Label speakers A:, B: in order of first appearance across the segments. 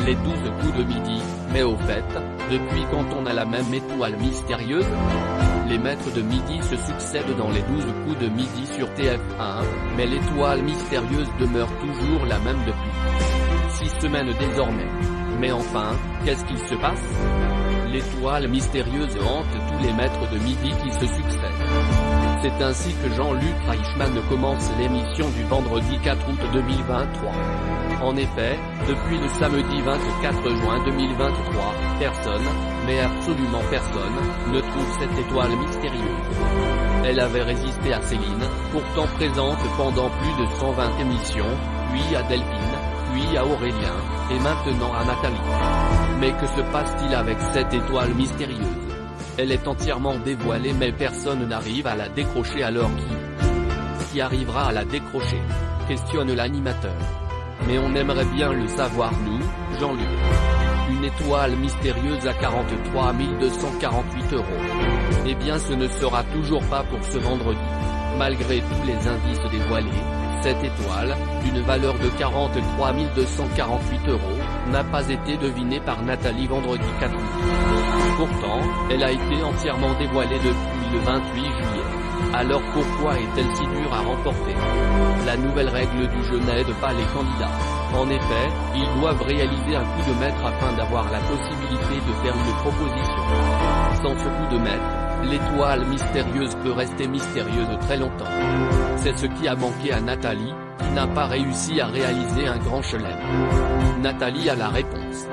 A: Les 12 coups de midi, mais au fait, depuis quand on a la même étoile mystérieuse? Les maîtres de midi se succèdent dans les 12 coups de midi sur TF1, mais l'étoile mystérieuse demeure toujours la même depuis 6 semaines désormais. Mais enfin, qu'est-ce qui se passe? L'étoile mystérieuse hante tous les maîtres de midi qui se succèdent. C'est ainsi que Jean-Luc Reichmann commence l'émission du vendredi 4 août 2023. En effet, depuis le samedi 24 juin 2023, personne, mais absolument personne, ne trouve cette étoile mystérieuse. Elle avait résisté à Céline, pourtant présente pendant plus de 120 émissions, puis à Delphine, puis à Aurélien, et maintenant à Nathalie. Mais que se passe-t-il avec cette étoile mystérieuse? Elle est entièrement dévoilée mais personne n'arrive à la décrocher, alors qui arrivera à la décrocher? Questionne l'animateur. Mais on aimerait bien le savoir nous, Jean-Luc. Une étoile mystérieuse à 43 248 €. Eh bien ce ne sera toujours pas pour ce vendredi. Malgré tous les indices dévoilés, cette étoile, d'une valeur de 43 248 €, n'a pas été devinée par Nathalie vendredi 4 août. Pourtant, elle a été entièrement dévoilée depuis le 28 juillet. Alors pourquoi est-elle si dure à remporter? La nouvelle règle du jeu n'aide pas les candidats. En effet, ils doivent réaliser un coup de maître afin d'avoir la possibilité de faire une proposition. Sans ce coup de maître, l'étoile mystérieuse peut rester mystérieuse très longtemps. C'est ce qui a manqué à Nathalie, qui n'a pas réussi à réaliser un grand chelem. Nathalie a la réponse.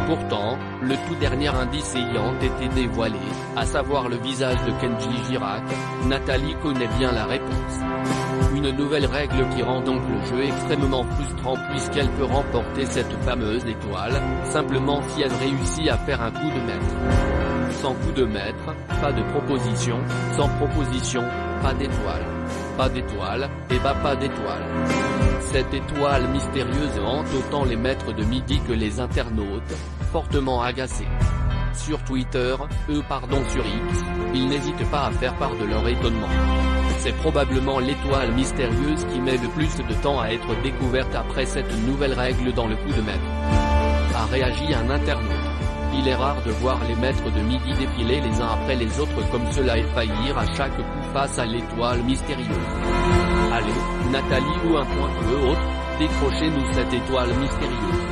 A: Pourtant, le tout dernier indice ayant été dévoilé, à savoir le visage de Kenji Girac, Nathalie connaît bien la réponse. Une nouvelle règle qui rend donc le jeu extrêmement frustrant puisqu'elle peut remporter cette fameuse étoile, simplement si elle réussit à faire un coup de maître. Sans coup de maître, pas de proposition, sans proposition, pas d'étoile. Pas d'étoile, et bah pas d'étoile. Cette étoile mystérieuse hante autant les maîtres de midi que les internautes, fortement agacés. Sur Twitter, sur X, ils n'hésitent pas à faire part de leur étonnement. C'est probablement l'étoile mystérieuse qui met le plus de temps à être découverte après cette nouvelle règle dans le coup de maître. A réagi un internaute. Il est rare de voir les maîtres de midi défiler les uns après les autres comme cela et faillir à chaque coup face à l'étoile mystérieuse. Allez, Nathalie ou un point peu autre, décrochez-nous cette étoile mystérieuse.